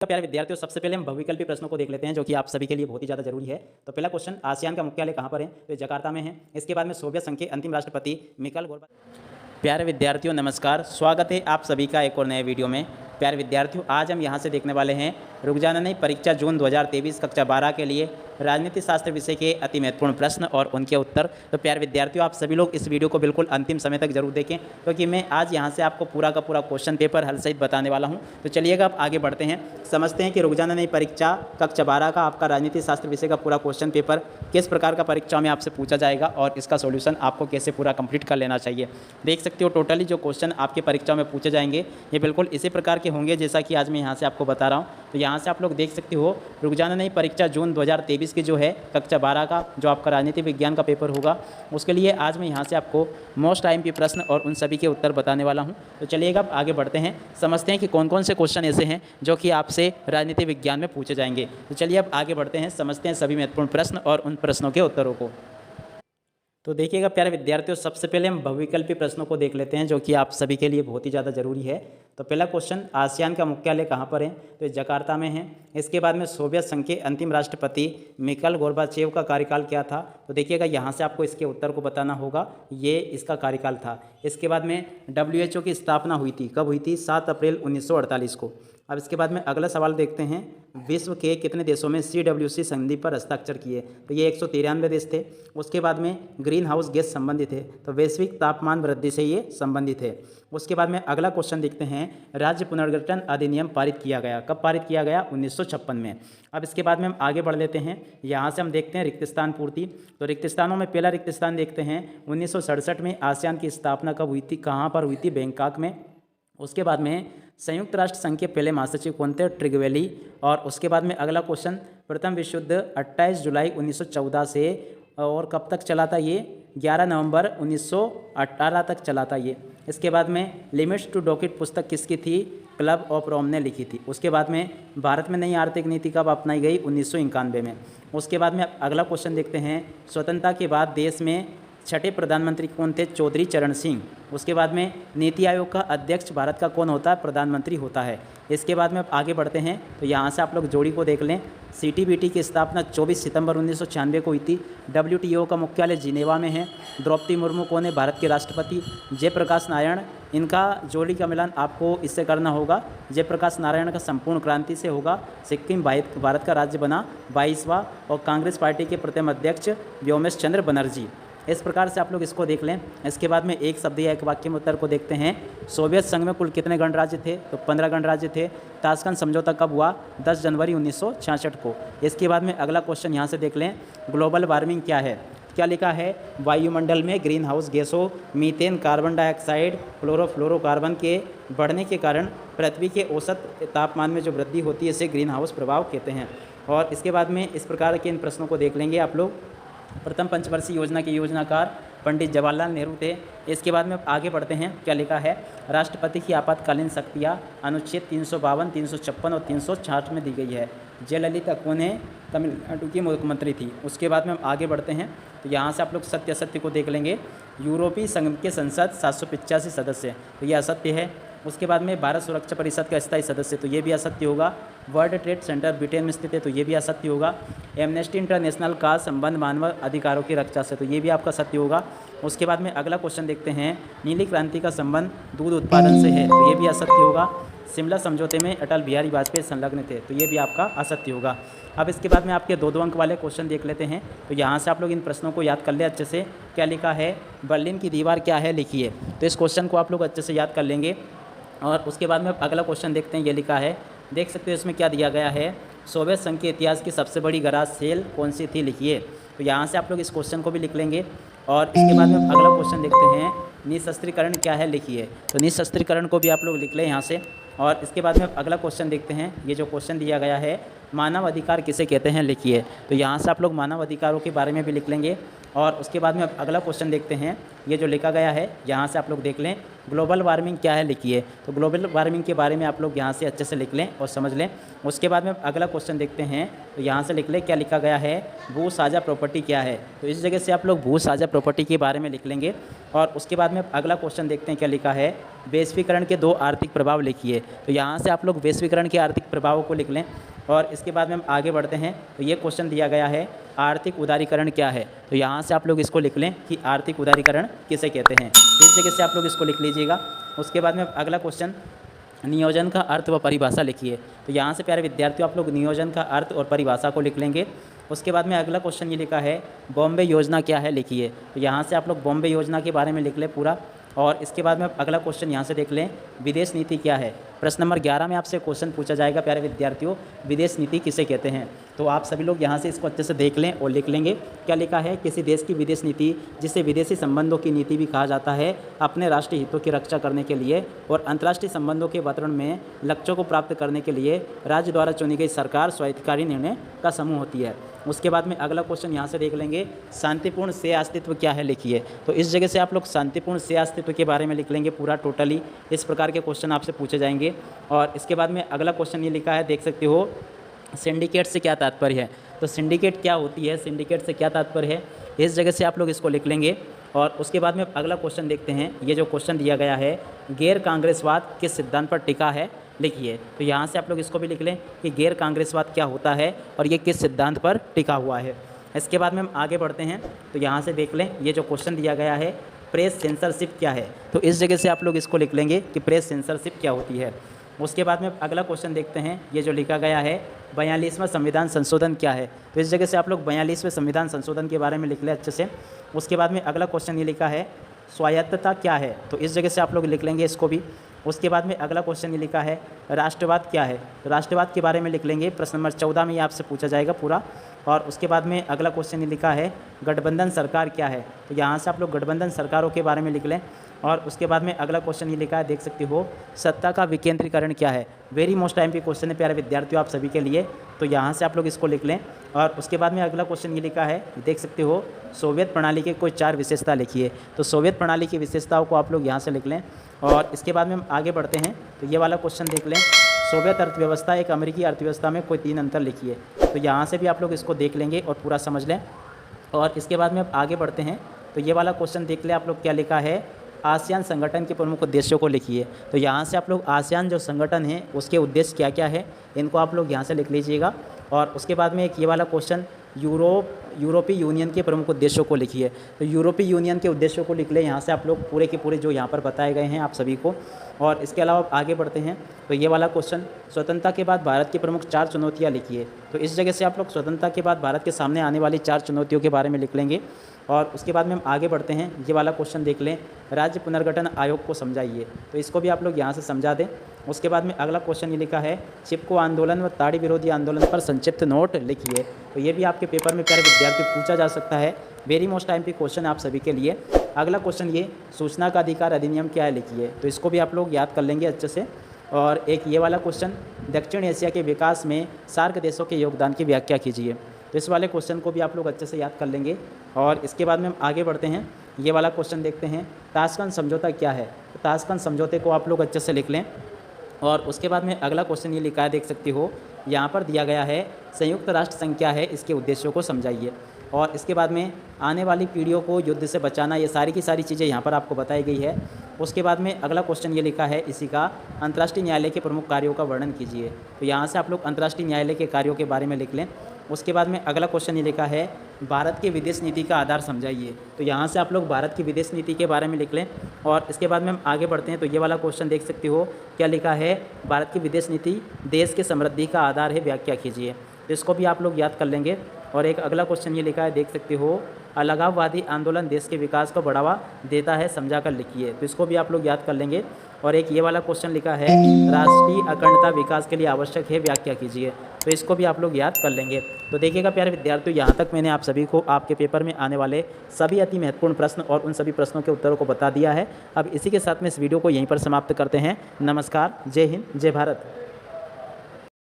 तो प्यारे विद्यार्थियों, सबसे पहले हम बहुविकल्पी प्रश्नों को देख लेते हैं जो कि आप सभी के लिए बहुत ही ज़्यादा जरूरी है। तो पहला क्वेश्चन, आसियान का मुख्यालय कहाँ पर है? तो जकार्ता में है। इसके बाद में सोवियत संघ के अंतिम राष्ट्रपति मिकाइल गोर्बाचेव। प्यारे विद्यार्थियों नमस्कार, स्वागत है आप सभी का एक और नए वीडियो में। प्यारे विद्यार्थियों, आज हम यहाँ से देखने वाले हैं रुक जाना नहीं परीक्षा जून 2023 कक्षा 12 के लिए राजनीति शास्त्र विषय के अति महत्वपूर्ण प्रश्न और उनके उत्तर। तो प्यारे विद्यार्थियों, आप सभी लोग इस वीडियो को बिल्कुल अंतिम समय तक जरूर देखें, क्योंकि मैं आज यहाँ से आपको पूरा का पूरा क्वेश्चन पेपर हल सहित बताने वाला हूँ। तो चलिएगा अब आगे बढ़ते हैं, समझते हैं कि रुक जाना नहीं परीक्षा कक्षा 12 का आपका राजनीति शास्त्र विषय का पूरा क्वेश्चन पेपर किस प्रकार का परीक्षा में आपसे पूछा जाएगा और इसका सोल्यूशन आपको कैसे पूरा कंप्लीट कर लेना चाहिए। देख सकते हो टोटली जो क्वेश्चन आपके परीक्षा में पूछे जाएंगे ये बिल्कुल इसी प्रकार के होंगे जैसा कि आज मैं यहाँ से आपको बता रहा हूँ। तो यहाँ से आप लोग देख सकते हो रुक जाना नहीं परीक्षा जून 2023 की जो है कक्षा 12 का जो आपका राजनीति विज्ञान का पेपर होगा, उसके लिए आज मैं यहाँ से आपको मोस्ट आईएमपी प्रश्न और उन सभी के उत्तर बताने वाला हूँ। तो चलिएगा अब आगे बढ़ते हैं, समझते हैं कि कौन कौन से क्वेश्चन ऐसे हैं जो कि आपसे राजनीति विज्ञान में पूछे जाएंगे। तो चलिए अब आगे बढ़ते हैं, समझते हैं सभी महत्वपूर्ण प्रश्न और उन प्रश्नों के उत्तरों को। तो देखिएगा प्यारे विद्यार्थियों, सबसे पहले हम बहुविकल्पी प्रश्नों को देख लेते हैं जो कि आप सभी के लिए बहुत ही ज़्यादा जरूरी है। तो पहला क्वेश्चन, आसियान का मुख्यालय कहाँ पर है? तो जकार्ता में है। इसके बाद में सोवियत संघ के अंतिम राष्ट्रपति मिकाइल गोर्बाचेव का कार्यकाल क्या था? तो देखिएगा यहाँ से आपको इसके उत्तर को बताना होगा, ये इसका कार्यकाल था। इसके बाद में WHO की स्थापना हुई थी, कब हुई थी? 7 अप्रैल 1948 को। अब इसके बाद में अगला सवाल देखते हैं, विश्व के कितने देशों में CWC संधि पर हस्ताक्षर किए? तो ये 193 देश थे। उसके बाद में ग्रीन हाउस गैस संबंधित है, तो वैश्विक तापमान वृद्धि से ये संबंधित है। उसके बाद में अगला क्वेश्चन देखते हैं, राज्य पुनर्गठन अधिनियम पारित किया गया, कब पारित किया गया? 1956 में। अब इसके बाद में हम आगे बढ़ लेते हैं, यहाँ से हम देखते हैं रिक्त स्थान पूर्ति। तो रिक्त स्थानों में पहला रिक्त स्थान देखते हैं, 1967 में आसियान की स्थापना कब हुई थी, कहाँ पर हुई थी? बैंकॉक में। उसके बाद में संयुक्त राष्ट्र संघ के पहले महासचिव कौन थे? ट्रिगवेली। और उसके बाद में अगला क्वेश्चन, प्रथम विश्व युद्ध 28 जुलाई 1914 से और कब तक चला था? ये 11 नवंबर 1918 तक चला था ये। इसके बाद में लिमिट्स टू डॉकेट पुस्तक किसकी थी? क्लब ऑफ रोम ने लिखी थी। उसके बाद में भारत में नई आर्थिक नीति कब अपनाई गई? 1991 में। उसके बाद में अगला क्वेश्चन देखते हैं, स्वतंत्रता के बाद देश में छठे प्रधानमंत्री कौन थे? चौधरी चरण सिंह। उसके बाद में नीति आयोग का अध्यक्ष भारत का कौन होता है? प्रधानमंत्री होता है। इसके बाद में अब आगे बढ़ते हैं, तो यहाँ से आप लोग जोड़ी को देख लें, CTBT की स्थापना 24 सितंबर 1996 को हुई थी। WTO का मुख्यालय जिनेवा में है। द्रौपदी मुर्मू कौन है? भारत के राष्ट्रपति। जयप्रकाश नारायण, इनका जोड़ी का मिलान आपको इससे करना होगा, जयप्रकाश नारायण का संपूर्ण क्रांति से होगा। सिक्किम भारत का राज्य बना 22वां। और कांग्रेस पार्टी के प्रथम अध्यक्ष व्योमेश चंद्र बनर्जी। इस प्रकार से आप लोग इसको देख लें। इसके बाद में एक शब्द या एक वाक्य में उत्तर को देखते हैं, सोवियत संघ में कुल कितने गणराज्य थे? तो 15 गणराज्य थे। ताशकंद समझौता कब हुआ? 10 जनवरी 1966 को। इसके बाद में अगला क्वेश्चन यहाँ से देख लें, ग्लोबल वार्मिंग क्या है? क्या लिखा है? वायुमंडल में ग्रीन हाउस गैसों मीथेन, कार्बन डाइऑक्साइड, क्लोरोफ्लोरोकार्बन के बढ़ने के कारण पृथ्वी के औसत तापमान में जो वृद्धि होती है इसे ग्रीन हाउस प्रभाव कहते हैं। और इसके बाद में इस प्रकार के इन प्रश्नों को देख लेंगे आप लोग। प्रथम पंचवर्षीय योजना के योजनाकार पंडित जवाहरलाल नेहरू थे। इसके बाद में आगे बढ़ते हैं, क्या लिखा है? राष्ट्रपति की आपातकालीन शक्तियाँ अनुच्छेद 352, 356 और 366 में दी गई है। जयललिता कौन है? तमिलनाडु की मुख्यमंत्री थी। उसके बाद में हम आगे बढ़ते हैं, तो यहाँ से आप लोग सत्य असत्य को देख लेंगे। यूरोपीय संघ के संसद 785 सदस्य, तो ये असत्य है। उसके बाद में भारत सुरक्षा परिषद का स्थायी सदस्य, तो ये भी असत्य होगा। वर्ल्ड ट्रेड सेंटर ब्रिटेन में स्थित है, तो ये भी असत्य होगा। एमनेस्टी इंटरनेशनल का संबंध मानव अधिकारों की रक्षा से, तो ये भी आपका सत्य होगा। उसके बाद में अगला क्वेश्चन देखते हैं, नीली क्रांति का संबंध दूध उत्पादन से है, तो ये भी असत्य होगा। शिमला समझौते में अटल बिहारी वाजपेयी संलग्न थे, तो ये भी आपका असत्य होगा। अब इसके बाद में आपके 2-2 अंक वाले क्वेश्चन देख लेते हैं, तो यहाँ से आप लोग इन प्रश्नों को याद कर ले अच्छे से। क्या लिखा है? बर्लिन की दीवार क्या है? लिखिए। तो इस क्वेश्चन को आप लोग अच्छे से याद कर लेंगे। और उसके बाद में अगला क्वेश्चन देखते हैं, ये लिखा है, देख सकते हो इसमें क्या दिया गया है, सोवियत संघ के इतिहास की सबसे बड़ी गैराज सेल कौन सी थी? लिखिए। तो यहाँ से आप लोग इस क्वेश्चन को भी लिख लेंगे। और इसके बाद में अगला क्वेश्चन देखते हैं, निशस्त्रीकरण क्या है? लिखिए। तो निशस्त्रीकरण को भी आप लोग लिख लें यहाँ से। और इसके बाद में अगला क्वेश्चन देखते हैं, ये जो क्वेश्चन दिया गया है, मानव अधिकार किसे कहते हैं लिखिए। तो यहाँ से आप लोग मानव अधिकारों के बारे में भी लिख लेंगे। और उसके बाद में अब अगला क्वेश्चन देखते हैं, ये जो लिखा गया है यहाँ से आप लोग देख लें, ग्लोबल वार्मिंग क्या है लिखिए। तो ग्लोबल वार्मिंग के बारे में आप लोग यहाँ से अच्छे से लिख लें और समझ लें। उसके बाद में अगला क्वेश्चन देखते हैं, तो यहाँ से लिख लें क्या लिखा गया है, भू साझा प्रॉपर्टी क्या है। तो इस जगह से आप लोग भू साझा प्रॉपर्टी के बारे में लिख लेंगे। और उसके बाद में अगला क्वेश्चन देखते हैं क्या लिखा है, वैश्वीकरण के 2 आर्थिक प्रभाव लिखिए। तो यहाँ से आप लोग वैश्वीकरण के आर्थिक प्रभावों को लिख लें। और इसके बाद में हम आगे बढ़ते हैं, तो ये क्वेश्चन दिया गया है, आर्थिक उदारीकरण क्या है। तो यहाँ से आप लोग इसको लिख लें कि आर्थिक उदारीकरण किसे कहते हैं। इस जगह से आप लोग इसको लिख लीजिएगा। उसके बाद में अगला क्वेश्चन, नियोजन का अर्थ व परिभाषा लिखिए। तो यहाँ से प्यारे विद्यार्थियों आप लोग नियोजन का अर्थ और परिभाषा को लिख लेंगे। उसके बाद में अगला क्वेश्चन ये लिखा है, बॉम्बे योजना क्या है लिखिए। तो यहाँ से आप लोग बॉम्बे योजना के बारे में लिख लें पूरा। और इसके बाद में अगला क्वेश्चन यहाँ से देख लें, विदेश नीति क्या है। प्रश्न नंबर 11 में आपसे क्वेश्चन पूछा जाएगा प्यारे विद्यार्थियों, विदेश नीति किसे कहते हैं। तो आप सभी लोग यहाँ से इसको अच्छे से देख लें और लिख लेंगे। क्या लिखा है, किसी देश की विदेश नीति, जिसे विदेशी संबंधों की नीति भी कहा जाता है, अपने राष्ट्रीय हितों की रक्षा करने के लिए और अंतर्राष्ट्रीय संबंधों के वातावरण में लक्ष्यों को प्राप्त करने के लिए राज्य द्वारा चुनी गई सरकार स्वायत्तकारी निर्णय का समूह होती है। उसके बाद में अगला क्वेश्चन यहाँ से देख लेंगे, शांतिपूर्ण से अस्तित्व क्या है लिखिए। तो इस जगह से आप लोग शांतिपूर्ण से अस्तित्व के बारे में लिख लेंगे पूरा टोटली। इस प्रकार के क्वेश्चन आपसे पूछे जाएंगे। और इसके बाद में अगला क्वेश्चन ये लिखा है, देख सकते हो, सिंडिकेट से क्या तात्पर्य है। तो सिंडिकेट क्या होती है, सिंडिकेट से क्या तात्पर्य है, इस जगह से आप लोग इसको लिख लेंगे। और उसके बाद में अगला क्वेश्चन देखते हैं, ये जो क्वेश्चन दिया गया है, गैर कांग्रेसवाद किस सिद्धांत पर टिका है लिखिए। तो यहाँ से आप लोग इसको भी लिख लें कि गैर कांग्रेसवाद क्या होता है और ये किस सिद्धांत पर टिका हुआ है। इसके बाद में हम आगे बढ़ते हैं, तो यहाँ से देख लें, ये जो क्वेश्चन दिया गया है, प्रेस सेंसरशिप क्या है। तो इस जगह से आप लोग इसको लिख लेंगे कि प्रेस सेंसरशिप क्या होती है। उसके बाद में अगला क्वेश्चन देखते हैं, ये जो लिखा गया है, 42वां संविधान संशोधन क्या है। तो इस जगह से आप लोग 42वें संविधान संशोधन के बारे में लिख लें अच्छे से। उसके बाद में अगला क्वेश्चन ये लिखा है, स्वायत्तता क्या है। तो इस जगह से आप लोग लिख लेंगे इसको भी। उसके बाद में अगला क्वेश्चन ये लिखा है, राष्ट्रवाद क्या है। तो राष्ट्रवाद के बारे में लिख लेंगे, प्रश्न नंबर 14 में ये आपसे पूछा जाएगा पूरा। और उसके बाद में अगला क्वेश्चन ये लिखा है, गठबंधन सरकार क्या है। तो यहाँ से आप लोग गठबंधन सरकारों के बारे में लिख लें। और उसके बाद में अगला क्वेश्चन ये लिखा है, देख सकते हो, सत्ता का विकेंद्रीकरण क्या है। वेरी मोस्ट टाइम की क्वेश्चन है प्यारे विद्यार्थियों आप सभी के लिए। तो यहाँ से आप लोग इसको लिख लें। और उसके बाद में अगला क्वेश्चन ये लिखा है, देख सकते हो, सोवियत प्रणाली के कोई 4 विशेषता लिखिए। तो सोवियत प्रणाली की विशेषताओं को आप लोग यहाँ से लिख लें। और इसके बाद में हम आगे बढ़ते हैं, तो ये वाला क्वेश्चन देख लें, सोवियत अर्थव्यवस्था एक अमेरिकी अर्थव्यवस्था में कोई 3 अंतर लिखिए। तो यहाँ से भी आप लोग इसको देख लेंगे और पूरा समझ लें। और इसके बाद में अब आगे बढ़ते हैं, तो ये वाला क्वेश्चन देख लें आप लोग, क्या लिखा है, आसियान संगठन के प्रमुख उद्देश्यों को लिखिए। तो यहाँ से आप लोग आसियान जो संगठन है उसके उद्देश्य क्या क्या है, इनको आप लोग यहाँ से लिख लीजिएगा। और उसके बाद में एक ये वाला क्वेश्चन, यूरोपीय यूनियन के प्रमुख उद्देश्यों को लिखिए। तो यूरोपीय यूनियन के उद्देश्यों को लिख लें यहाँ से आप लोग पूरे के पूरे जो यहाँ पर बताए गए हैं आप सभी को। और इसके अलावा आगे बढ़ते हैं, तो ये वाला क्वेश्चन, स्वतंत्रता के बाद भारत की प्रमुख 4 चुनौतियाँ लिखिए। तो इस जगह से आप लोग स्वतंत्रता के बाद भारत के सामने आने वाली 4 चुनौतियों के बारे में लिख लेंगे। और उसके बाद में हम आगे बढ़ते हैं, ये वाला क्वेश्चन देख लें, राज्य पुनर्गठन आयोग को समझाइए। तो इसको भी आप लोग यहाँ से समझा दें। उसके बाद में अगला क्वेश्चन ये लिखा है, चिपको आंदोलन व ताड़ी विरोधी आंदोलन पर संक्षिप्त नोट लिखिए। तो ये भी आपके पेपर में प्यारे विद्यार्थी पूछा जा सकता है। वेरी मोस्ट टाइम की क्वेश्चन है आप सभी के लिए। अगला क्वेश्चन ये, सूचना का अधिकार अधिनियम क्या है लिखिए। तो इसको भी आप लोग याद कर लेंगे अच्छे से। और एक ये वाला क्वेश्चन, दक्षिण एशिया के विकास में सार्क देशों के योगदान की व्याख्या कीजिए। तो इस वाले क्वेश्चन को भी आप लोग अच्छे से याद कर लेंगे। और इसके बाद में हम आगे बढ़ते हैं, ये वाला क्वेश्चन देखते हैं, ताशकंद समझौता क्या है। तो ताशकंद समझौते को आप लोग अच्छे से लिख लें। और उसके बाद में अगला क्वेश्चन ये लिखा है, देख सकते हो, यहाँ पर दिया गया है, संयुक्त राष्ट्र संघ क्या है, इसके उद्देश्यों को समझाइए। और इसके बाद में आने वाली पीढ़ियों को युद्ध से बचाना, ये सारी की सारी चीज़ें यहाँ पर आपको बताई गई है। उसके बाद में अगला क्वेश्चन ये लिखा है, इसी का, अंतर्राष्ट्रीय न्यायालय के प्रमुख कार्यों का वर्णन कीजिए। तो यहाँ से आप लोग अंतर्राष्ट्रीय न्यायालय के कार्यों के बारे में लिख लें। उसके बाद में अगला क्वेश्चन ये लिखा है, भारत की विदेश नीति का आधार समझाइए। तो यहाँ से आप लोग भारत की विदेश नीति के बारे में लिख लें। और इसके बाद में हम आगे बढ़ते हैं, तो ये वाला क्वेश्चन देख सकते हो, क्या लिखा है, भारत की विदेश नीति देश की समृद्धि का आधार है, व्याख्या कीजिए। तो इसको भी आप लोग याद कर लेंगे। और एक अगला क्वेश्चन ये लिखा है, देख सकते हो, अलगाववादी आंदोलन देश के विकास को बढ़ावा देता है, समझा कर लिखिए। तो इसको भी आप लोग याद कर लेंगे। और एक ये वाला क्वेश्चन लिखा है, राष्ट्रीय अखंडता विकास के लिए आवश्यक है, व्याख्या कीजिए। तो इसको भी आप लोग याद कर लेंगे। तो देखिएगा प्यारे विद्यार्थियों, यहाँ तक मैंने आप सभी को आपके पेपर में आने वाले सभी अति महत्वपूर्ण प्रश्न और उन सभी प्रश्नों के उत्तरों को बता दिया है। अब इसी के साथ में इस वीडियो को यहीं पर समाप्त करते हैं। नमस्कार, जय हिंद, जय भारत।